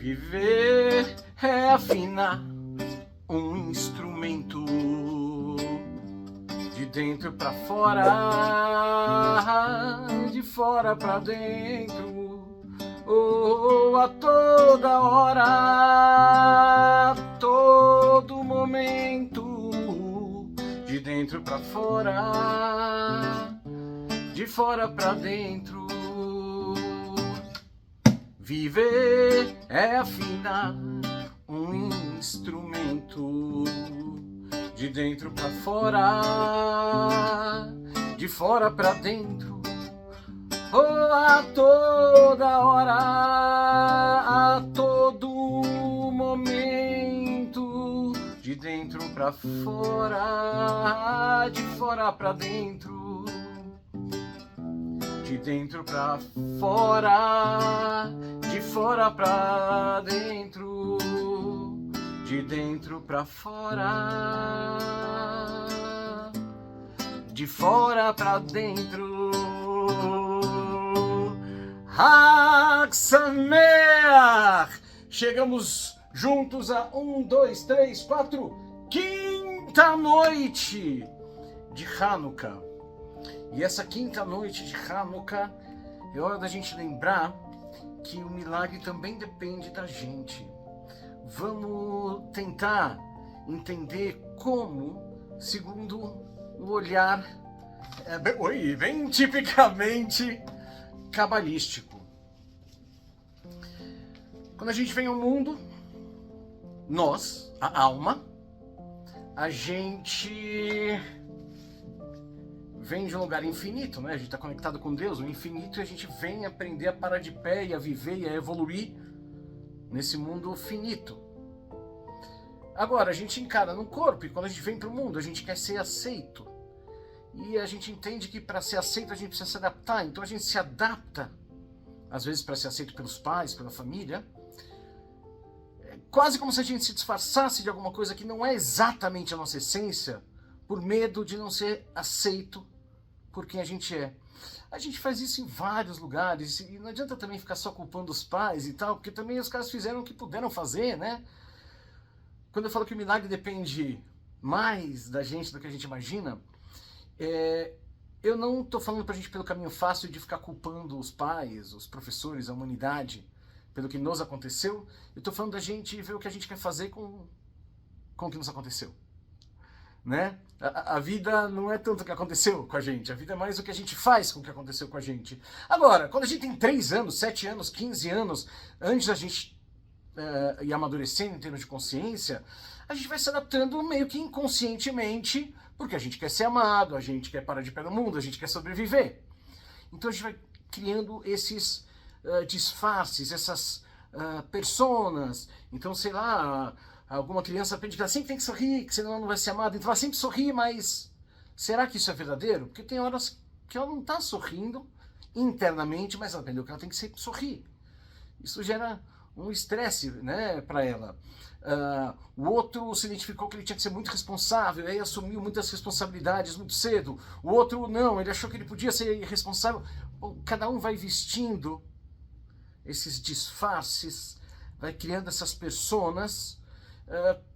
Viver é afinar um instrumento de dentro pra fora, de fora pra dentro, a toda hora, a todo momento, de dentro pra fora, de fora pra dentro. Viver é afinar um instrumento de dentro pra fora, de fora pra dentro, a toda hora, a todo momento, de dentro pra fora, de fora pra dentro. De dentro pra fora, de fora pra dentro, de dentro pra fora, de fora pra dentro. Hag Sameach! Chegamos juntos a 1, 2, 3, 4, quinta noite de Hanukkah. E essa quinta noite de Hanukkah é hora da gente lembrar que o milagre também depende da gente. Vamos tentar entender como, segundo o olhar bem tipicamente cabalístico. Quando a gente vem ao mundo, nós, a alma, a gente vem de um lugar infinito, né? A gente está conectado com Deus, o infinito, e a gente vem aprender a parar de pé e a viver e a evoluir nesse mundo finito. Agora, a gente encara no corpo, e quando a gente vem para o mundo, a gente quer ser aceito. E a gente entende que para ser aceito a gente precisa se adaptar, então a gente se adapta, às vezes para ser aceito pelos pais, pela família, quase como se a gente se disfarçasse de alguma coisa que não é exatamente a nossa essência, por medo de não ser aceito por quem a gente é. A gente faz isso em vários lugares, e não adianta também ficar só culpando os pais e tal, porque também os caras fizeram o que puderam fazer, né? Quando eu falo que o milagre depende mais da gente do que a gente imagina, eu não estou falando pra gente pelo caminho fácil de ficar culpando os pais, os professores, a humanidade, pelo que nos aconteceu. Eu estou falando da gente ver o que a gente quer fazer com o que nos aconteceu. Né? A vida não é tanto o que aconteceu com a gente, a vida é mais o que a gente faz com o que aconteceu com a gente. Agora, quando a gente tem 3 anos, 7 anos, 15 anos, antes da gente ir amadurecendo em termos de consciência, a gente vai se adaptando meio que inconscientemente, porque a gente quer ser amado, a gente quer parar de pé no mundo, a gente quer sobreviver. Então a gente vai criando esses disfarces, essas personas. Então, sei lá, alguma criança aprende que ela sempre tem que sorrir, que senão ela não vai ser amada, então ela sempre sorri, mas será que isso é verdadeiro? Porque tem horas que ela não está sorrindo internamente, mas ela aprendeu que ela tem que sempre sorrir. Isso gera um estresse, né, para ela. O outro se identificou que ele tinha que ser muito responsável, aí assumiu muitas responsabilidades muito cedo. O outro não, ele achou que ele podia ser irresponsável. Bom, cada um vai vestindo esses disfarces, vai criando essas personas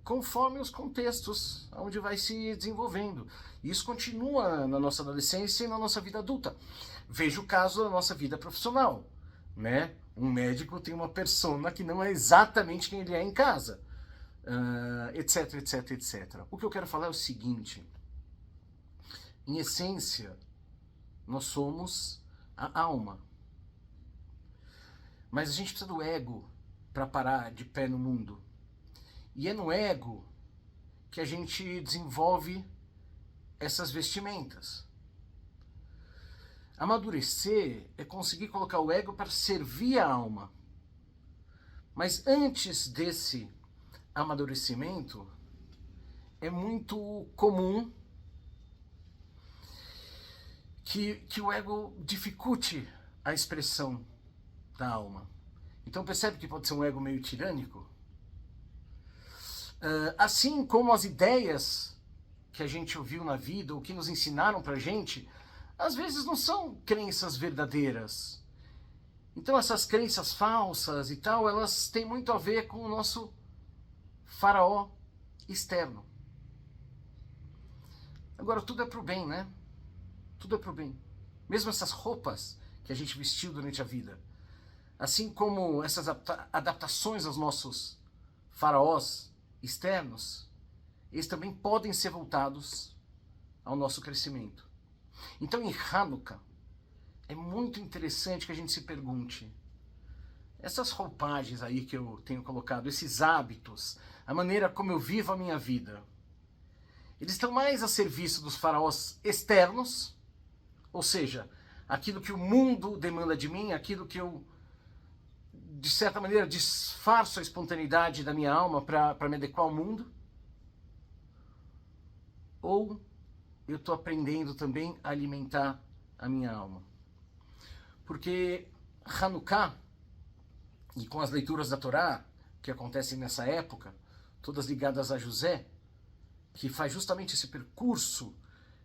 conforme os contextos onde vai se desenvolvendo. E isso continua na nossa adolescência e na nossa vida adulta. Veja o caso da nossa vida profissional, né? Um médico tem uma persona que não é exatamente quem ele é em casa, etc, etc, etc. O que eu quero falar é o seguinte: em essência, nós somos a alma. Mas a gente precisa do ego para parar de pé no mundo. E é no ego que a gente desenvolve essas vestimentas. Amadurecer é conseguir colocar o ego para servir a alma. Mas antes desse amadurecimento, é muito comum que o ego dificulte a expressão da alma. Então percebe que pode ser um ego meio tirânico? Assim como as ideias que a gente ouviu na vida, ou que nos ensinaram pra gente, às vezes não são crenças verdadeiras. Então essas crenças falsas e tal, elas têm muito a ver com o nosso faraó externo. Agora, tudo é pro bem, né? Tudo é pro bem. Mesmo essas roupas que a gente vestiu durante a vida, assim como essas adaptações aos nossos faraós externos, eles também podem ser voltados ao nosso crescimento. Então, em Hanukkah, é muito interessante que a gente se pergunte, essas roupagens aí que eu tenho colocado, esses hábitos, a maneira como eu vivo a minha vida, eles estão mais a serviço dos faraós externos, ou seja, aquilo que o mundo demanda de mim, aquilo que eu, de certa maneira, disfarço a espontaneidade da minha alma para me adequar ao mundo, ou eu estou aprendendo também a alimentar a minha alma. Porque Hanukkah, e com as leituras da Torá, que acontecem nessa época, todas ligadas a José, que faz justamente esse percurso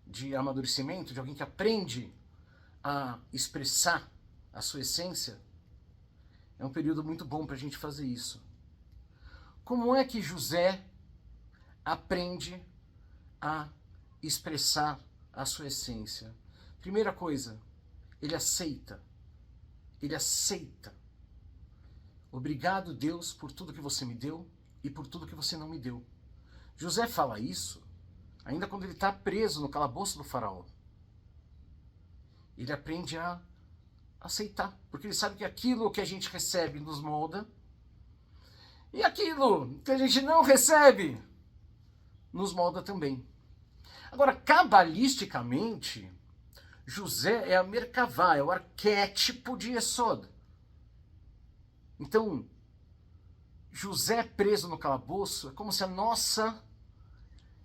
de amadurecimento, de alguém que aprende a expressar a sua essência, é um período muito bom para a gente fazer isso. Como é que José aprende a expressar a sua essência? Primeira coisa, ele aceita. Ele aceita. Obrigado, Deus, por tudo que você me deu e por tudo que você não me deu. José fala isso ainda quando ele está preso no calabouço do faraó. Ele aprende a aceitar, porque ele sabe que aquilo que a gente recebe nos molda e aquilo que a gente não recebe nos molda também. Agora, cabalisticamente, José é a Merkavá, é o arquétipo de Yesod. Então, José preso no calabouço é como se a nossa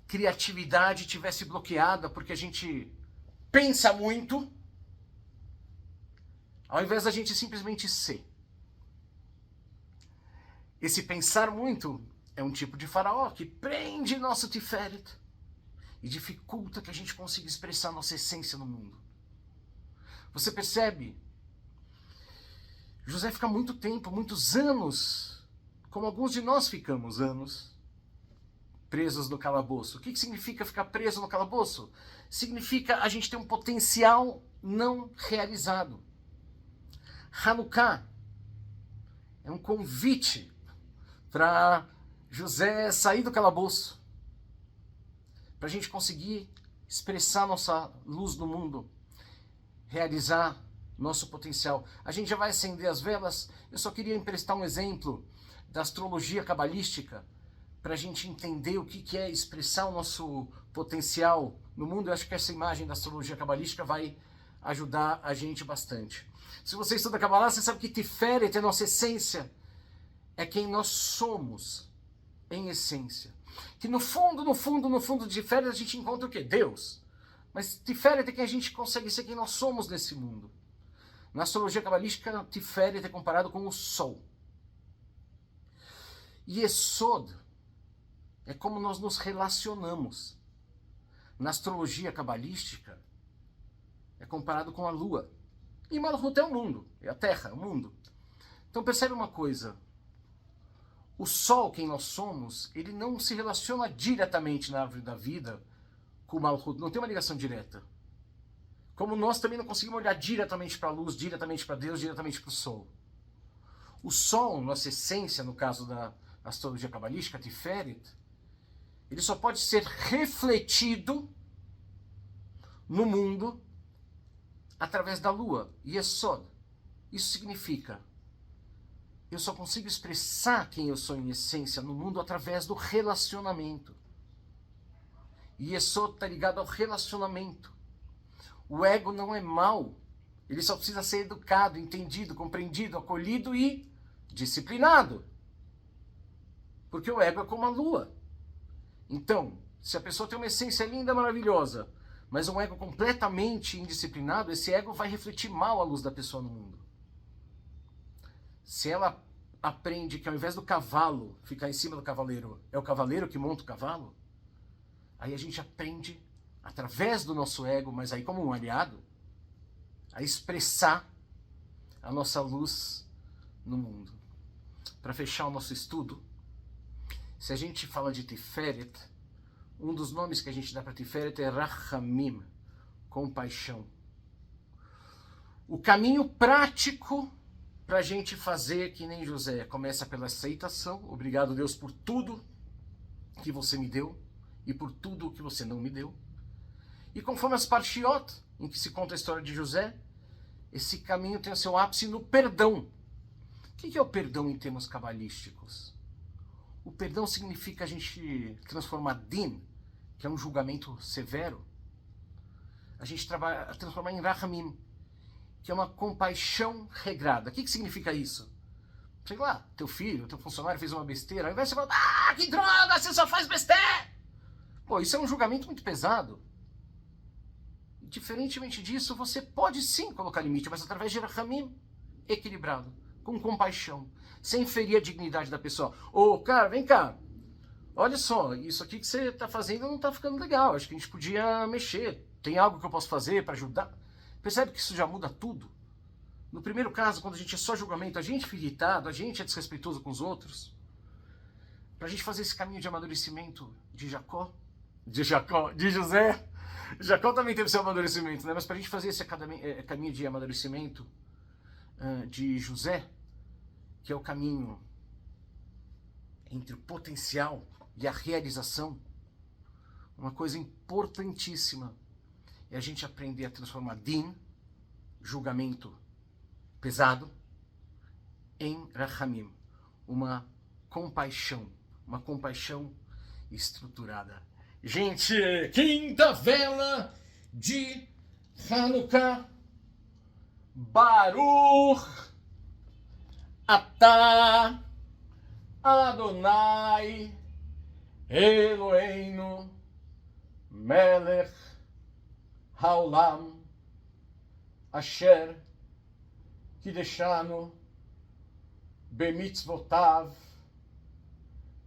criatividade tivesse bloqueada porque a gente pensa muito, ao invés da gente simplesmente ser. Esse pensar muito é um tipo de faraó que prende nosso Tiferet e dificulta que a gente consiga expressar nossa essência no mundo. Você percebe? José fica muito tempo, muitos anos, como alguns de nós ficamos anos, presos no calabouço. O que significa ficar preso no calabouço? Significa a gente ter um potencial não realizado. Hanukkah é um convite para José sair do calabouço, para a gente conseguir expressar nossa luz no mundo, realizar nosso potencial. A gente já vai acender as velas. Eu só queria emprestar um exemplo da astrologia cabalística para a gente entender o que é expressar o nosso potencial no mundo. Eu acho que essa imagem da astrologia cabalística vai ajudar a gente bastante. Se você estuda Kabbalah, você sabe que Tiferet é nossa essência, é quem nós somos em essência. Que no fundo de Tiferet a gente encontra o quê? Deus. Mas Tiferet é quem a gente consegue ser quem nós somos nesse mundo. Na astrologia cabalística, Tiferet é comparado com o Sol. E Yesod é como nós nos relacionamos. Na astrologia cabalística, é comparado com a Lua. E Malhut é o mundo, é a Terra, é o mundo. Então percebe uma coisa. O Sol, quem nós somos, ele não se relaciona diretamente na árvore da vida com o Malhut, não tem uma ligação direta. Como nós também não conseguimos olhar diretamente para a luz, diretamente para Deus, diretamente para o Sol. O Sol, nossa essência, no caso da astrologia cabalística, Tiferet, ele só pode ser refletido no mundo através da Lua, Yesod. Isso significa, eu só consigo expressar quem eu sou em essência no mundo através do relacionamento. E Yesod está ligado ao relacionamento. O ego não é mau, ele só precisa ser educado, entendido, compreendido, acolhido e disciplinado. Porque o ego é como a lua. Então, se a pessoa tem uma essência linda, maravilhosa, mas um ego completamente indisciplinado, esse ego vai refletir mal a luz da pessoa no mundo. Se ela aprende que ao invés do cavalo ficar em cima do cavaleiro, é o cavaleiro que monta o cavalo, aí a gente aprende, através do nosso ego, mas aí como um aliado, a expressar a nossa luz no mundo. Para fechar o nosso estudo, se a gente fala de Tiferet, um dos nomes que a gente dá para Tiferet é Rachamim, compaixão. O caminho prático para a gente fazer que nem José começa pela aceitação. Obrigado, Deus, por tudo que você me deu e por tudo que você não me deu. E conforme as parshiot, em que se conta a história de José, esse caminho tem o seu ápice no perdão. O que é o perdão em termos cabalísticos? O perdão significa a gente transformar din, que é um julgamento severo, a gente transformar em rachamim, que é uma compaixão regrada. O que significa isso? Sei lá, teu filho, teu funcionário fez uma besteira, ao invés de você falar, que droga, você só faz besteira! Pô, isso é um julgamento muito pesado. Diferentemente disso, você pode sim colocar limite, mas através de rachamim, equilibrado, com compaixão, sem ferir a dignidade da pessoa. Ô, cara, vem cá, olha só, isso aqui que você está fazendo não está ficando legal, acho que a gente podia mexer. Tem algo que eu posso fazer para ajudar? Percebe que isso já muda tudo? No primeiro caso, quando a gente é só julgamento, a gente fica irritado, a gente é desrespeitoso com os outros. Para a gente fazer esse caminho de amadurecimento de José. Jacó também teve seu amadurecimento, né? Mas para a gente fazer esse caminho de amadurecimento de José, que é o caminho entre o potencial e a realização, uma coisa importantíssima é a gente aprender a transformar din, julgamento pesado, em rachamim, uma compaixão estruturada. Gente, quinta vela de Hanukkah, Baruch Atah Adonai Eloheinu Melech Haolam Asher Kideshanu Bemitzvotav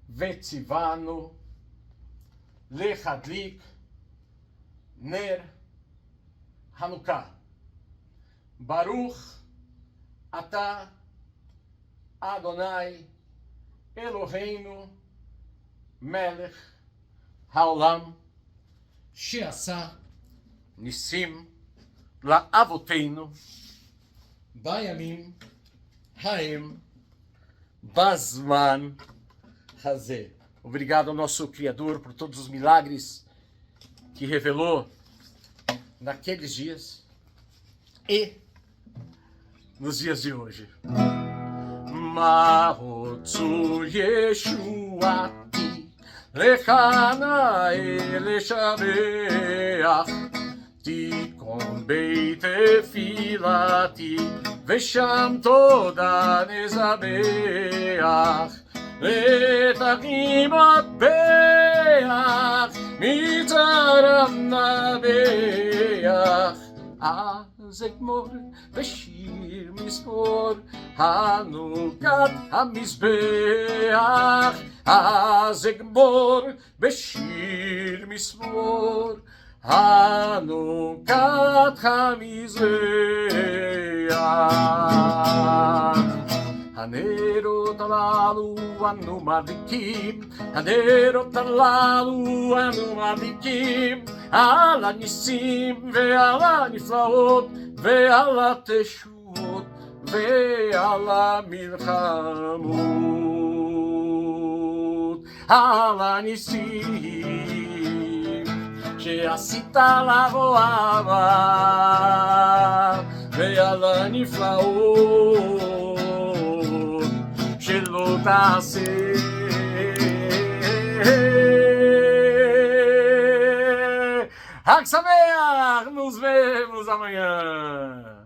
Vetzivanu Lechadlik Ner Hanukkah. Baruch Atah Adonai Eloheinu Melech Haolam She'asa Nissim La'avoteinu Bayamim Haim Bazman Hazeh. Obrigado ao nosso Criador por todos os milagres que revelou naqueles dias e nos dias de hoje. Mahotsu Yeshuati Lechana Eleshabeach Tikon Beit Tefilati Vesham Toda Nezabeach Letachim Atbeach Mitzaram Nabeach Azekmor Beshir Mismor Hanukat HaMizbeach Azekmor Beshir Mismor Hanukat HaMizbeach. Hanerot halalu anu madlikim, Hanerot halalu anu madlikim, על הניסים ועל הנפלאות ועל התשועות ועל המלחמות. על הניסים שעשית לאבותיו ועל הנפלאות שלא תעשה. Hag Sameach! Nos vemos amanhã!